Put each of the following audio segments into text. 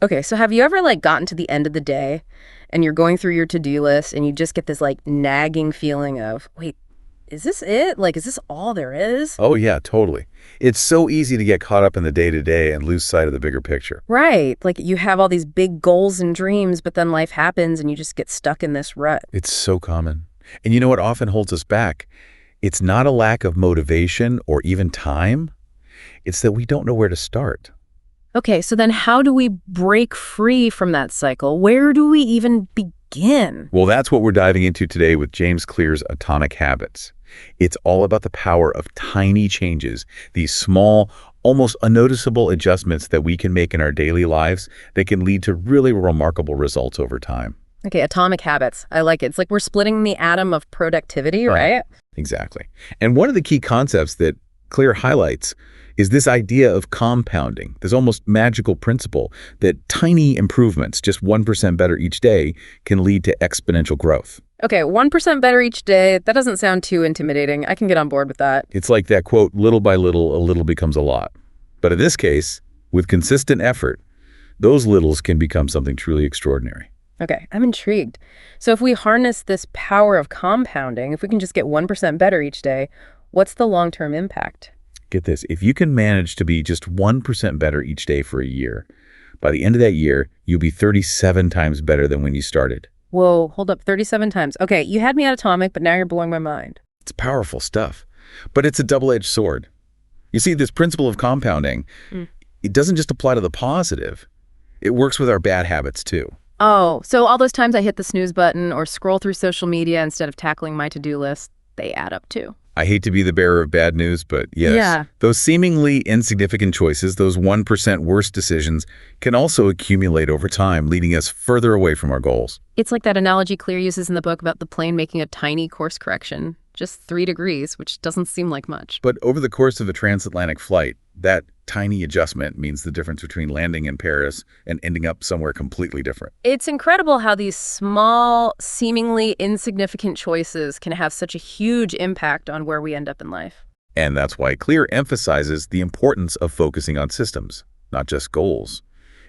Okay, so have you ever like gotten to the end of the day and you're going through your to-do list and you just get this like nagging feeling of, wait, is this it? Like, is this all there is? Oh, yeah, totally. It's so easy to get caught up in the day-to-day and lose sight of the bigger picture. Right. Like you have all these big goals and dreams, but then life happens and you just get stuck in this rut. It's so common. And you know what often holds us back? It's not a lack of motivation or even time. It's that we don't know where to start. Okay, so then how do we break free from that cycle? Where do we even begin? Well, that's what we're diving into today with James Clear's Atomic Habits. It's all about the power of tiny changes, these small, almost unnoticeable adjustments that we can make in our daily lives that can lead to really remarkable results over time. Okay, atomic habits. I like it. It's like we're splitting the atom of productivity, right? Exactly. And one of the key concepts that Clear highlights is this idea of compounding, this almost magical principle that tiny improvements, just 1% better each day, can lead to exponential growth. Okay, 1% better each day. That doesn't sound too intimidating. I can get on board with that. It's like that quote, little by little, a little becomes a lot. But in this case, with consistent effort, those littles can become something truly extraordinary. Okay, I'm intrigued. So if we harness this power of compounding, if we can just get 1% better each day, what's the long-term impact? Get this, if you can manage to be just 1% better each day for a year, by the end of that year, you'll be 37 times better than when you started. Whoa, hold up, 37 times. Okay, you had me at atomic, but now you're blowing my mind. It's powerful stuff, but it's a double-edged sword. You see, this principle of compounding, it doesn't just apply to the positive. It works with our bad habits too. Oh, so all those times I hit the snooze button or scroll through social media instead of tackling my to-do list, they add up too. I hate to be the bearer of bad news, but yes, Yeah. those seemingly insignificant choices, those 1% worse decisions, can also accumulate over time, leading us further away from our goals. It's like that analogy Clear uses in the book about the plane making a tiny course correction, just 3 degrees, which doesn't seem like much. But over the course of a transatlantic flight, that tiny adjustment means the difference between landing in Paris and ending up somewhere completely different. It's incredible how these small, seemingly insignificant choices can have such a huge impact on where we end up in life. And that's why Clear emphasizes the importance of focusing on systems, not just goals.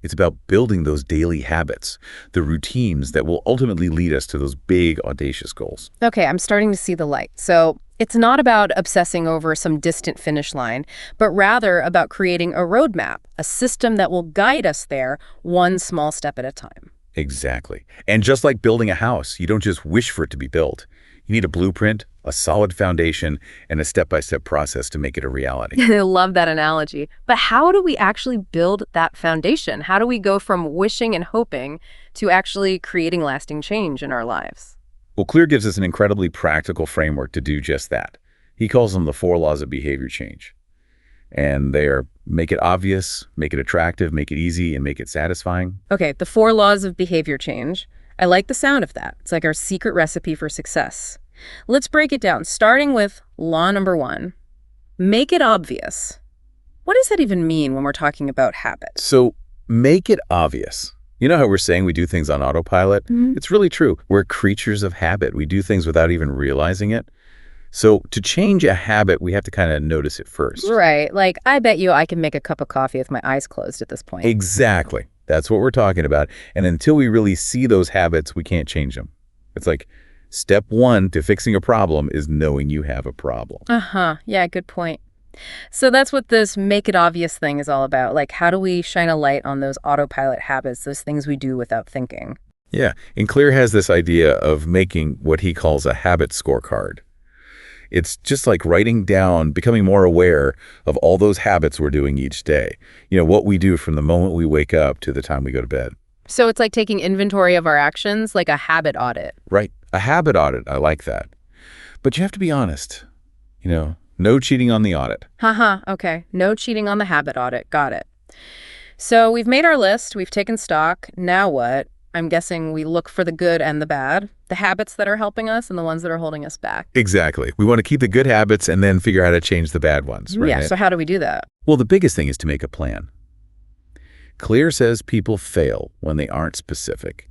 It's about building those daily habits, the routines that will ultimately lead us to those big, audacious goals. Okay, I'm starting to see the light. So it's not about obsessing over some distant finish line, but rather about creating a roadmap, a system that will guide us there one small step at a time. Exactly. And just like building a house, you don't just wish for it to be built. You need a blueprint, a solid foundation, and a step-by-step process to make it a reality. I love that analogy. But how do we actually build that foundation? How do we go from wishing and hoping to actually creating lasting change in our lives? Well, Clear gives us an incredibly practical framework to do just that. He calls them the 4 laws of behavior change. And they are make it obvious, make it attractive, make it easy, and make it satisfying. Okay, the 4 laws of behavior change. I like the sound of that. It's like our secret recipe for success. Let's break it down, starting with law number 1. Make it obvious. What does that even mean when we're talking about habits? So make it obvious. You know how we're saying we do things on autopilot? It's really true. We're creatures of habit. We do things without even realizing it. So to change a habit, we have to kind of notice it first. Right. Like, I bet you I can make a cup of coffee with my eyes closed at this point. Exactly. That's what we're talking about. And until we really see those habits, we can't change them. It's like step 1 to fixing a problem is knowing you have a problem. Yeah, good point. So that's what this make it obvious thing is all about. Like, how do we shine a light on those autopilot habits, those things we do without thinking? Yeah. And Clear has this idea of making what he calls a habit scorecard. It's just like writing down, becoming more aware of all those habits we're doing each day. You know, what we do from the moment we wake up to the time we go to bed. So it's like taking inventory of our actions, like a habit audit. Right. A habit audit. I like that. But you have to be honest. You know, no cheating on the audit. Okay. No cheating on the habit audit. Got it. So we've made our list. We've taken stock. Now what? I'm guessing we look for the good and the bad, the habits that are helping us and the ones that are holding us back. Exactly. We want to keep the good habits and then figure out how to change the bad ones, right? Yeah, so how do we do that? Well, the biggest thing is to make a plan. Clear says people fail when they aren't specific.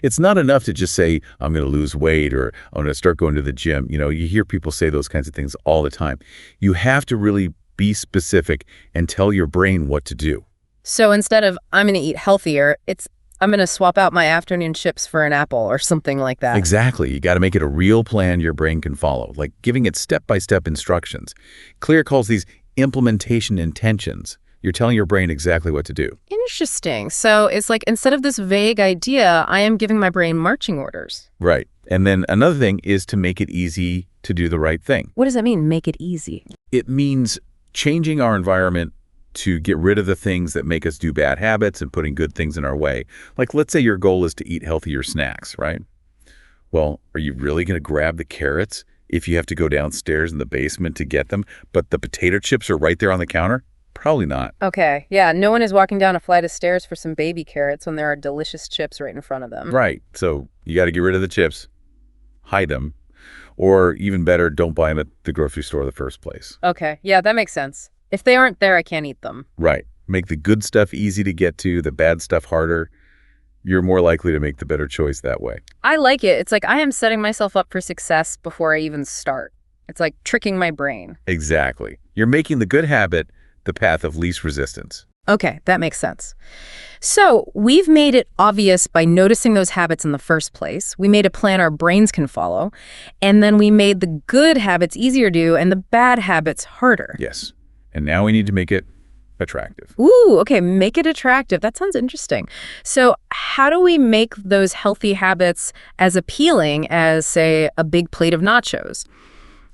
It's not enough to just say, I'm going to lose weight or I'm going to start going to the gym. You know, you hear people say those kinds of things all the time. You have to really be specific and tell your brain what to do. So instead of I'm going to eat healthier, it's I'm going to swap out my afternoon chips for an apple or something like that. Exactly. You got to make it a real plan your brain can follow, like giving it step-by-step instructions. Clear calls these implementation intentions. You're telling your brain exactly what to do. Interesting. So it's like instead of this vague idea, I am giving my brain marching orders. Right. And then another thing is to make it easy to do the right thing. What does that mean, make it easy? It means changing our environment to get rid of the things that make us do bad habits and putting good things in our way. Like, let's say your goal is to eat healthier snacks, right? Well, are you really going to grab the carrots if you have to go downstairs in the basement to get them, but the potato chips are right there on the counter? Probably not. Okay. Yeah, no one is walking down a flight of stairs for some baby carrots when there are delicious chips right in front of them. Right. So you got to get rid of the chips, hide them, or even better, don't buy them at the grocery store in the first place. Okay. Yeah, that makes sense. If they aren't there, I can't eat them. Right. Make the good stuff easy to get to, the bad stuff harder. You're more likely to make the better choice that way. I like it. It's like I am setting myself up for success before I even start. It's like tricking my brain. Exactly. You're making the good habit the path of least resistance. Okay, that makes sense. So we've made it obvious by noticing those habits in the first place. We made a plan our brains can follow. And then we made the good habits easier to do and the bad habits harder. Yes. And now we need to make it attractive. Ooh, okay, make it attractive. That sounds interesting. So how do we make those healthy habits as appealing as, say, a big plate of nachos?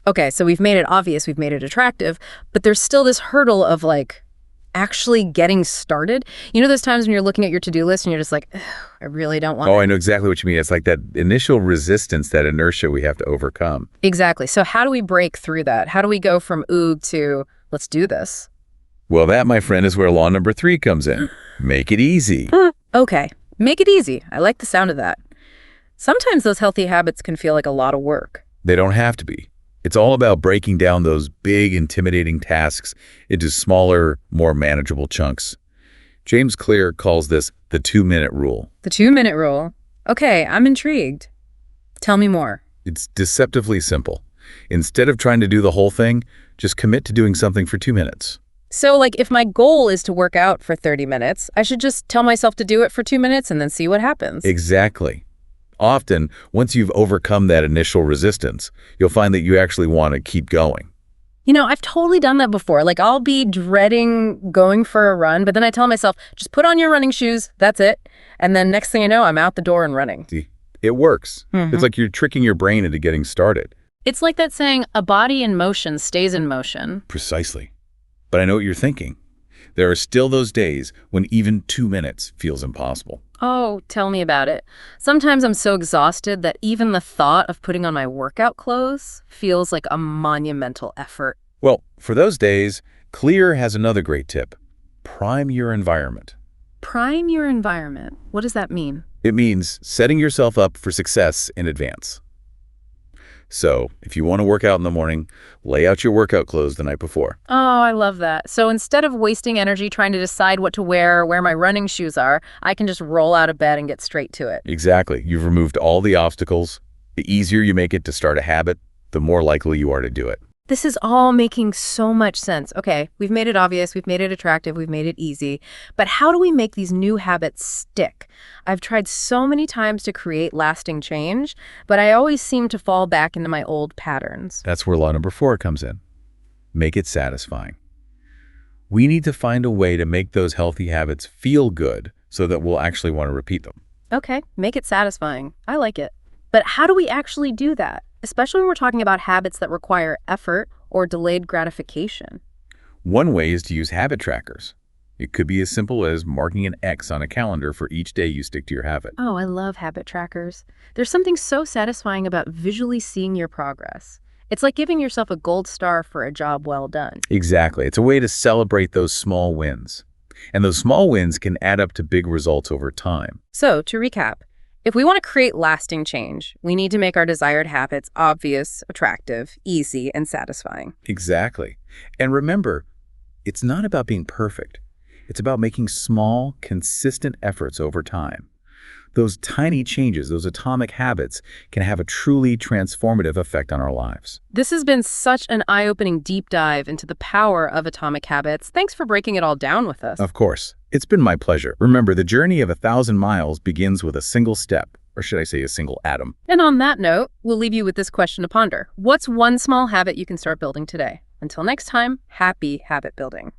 Okay, so we've made it obvious, we've made it attractive, but there's still this hurdle of like actually getting started. You know those times when you're looking at your to-do list and you're just like, I really don't want Oh, I know exactly what you mean. It's like that initial resistance, that inertia we have to overcome. Exactly. So how do we break through that? How do we go from oog to let's do this? Well, that, my friend, is where law number 3 comes in. Make it easy. Okay, make it easy. I like the sound of that. Sometimes those healthy habits can feel like a lot of work. They don't have to be. It's all about breaking down those big, intimidating tasks into smaller, more manageable chunks. James Clear calls this the 2-minute rule. The 2-minute rule. Okay, I'm intrigued. Tell me more. It's deceptively simple. Instead of trying to do the whole thing, just commit to doing something for 2 minutes. So, like, if my goal is to work out for 30 minutes, I should just tell myself to do it for 2 minutes and then see what happens. Exactly. Often, once you've overcome that initial resistance, you'll find that you actually want to keep going. You know, I've totally done that before. Like, I'll be dreading going for a run, but then I tell myself, just put on your running shoes, that's it. And then next thing you know, I'm out the door and running. See, it works. It's like you're tricking your brain into getting started. It's like that saying, a body in motion stays in motion. Precisely. But I know what you're thinking. There are still those days when even 2 minutes feels impossible. Oh, tell me about it. Sometimes I'm so exhausted that even the thought of putting on my workout clothes feels like a monumental effort. Well, for those days, Clear has another great tip. Prime your environment. Prime your environment. What does that mean? It means setting yourself up for success in advance. So, if you want to work out in the morning, lay out your workout clothes the night before. Oh, I love that. So instead of wasting energy trying to decide what to wear or where my running shoes are, I can just roll out of bed and get straight to it. Exactly. You've removed all the obstacles. The easier you make it to start a habit, the more likely you are to do it. This is all making so much sense. Okay, we've made it obvious, we've made it attractive, we've made it easy. But how do we make these new habits stick? I've tried so many times to create lasting change, but I always seem to fall back into my old patterns. That's where law number 4 comes in. Make it satisfying. We need to find a way to make those healthy habits feel good so that we'll actually want to repeat them. Okay, make it satisfying. I like it. But how do we actually do that? Especially when we're talking about habits that require effort or delayed gratification. One way is to use habit trackers. It could be as simple as marking an X on a calendar for each day you stick to your habit. Oh, I love habit trackers. There's something so satisfying about visually seeing your progress. It's like giving yourself a gold star for a job well done. Exactly. It's a way to celebrate those small wins. And those small wins can add up to big results over time. So, to recap, if we want to create lasting change, we need to make our desired habits obvious, attractive, easy, and satisfying. Exactly. And remember, it's not about being perfect. It's about making small, consistent efforts over time. those tiny changes, those atomic habits, can have a truly transformative effect on our lives. This has been such an eye-opening deep dive into the power of atomic habits. Thanks for breaking it all down with us. Of course, it's been my pleasure. Remember, the journey of 1,000 miles begins with a single step, or should I say a single atom. And on that note, we'll leave you with this question to ponder. What's one small habit you can start building today? Until next time, happy habit building.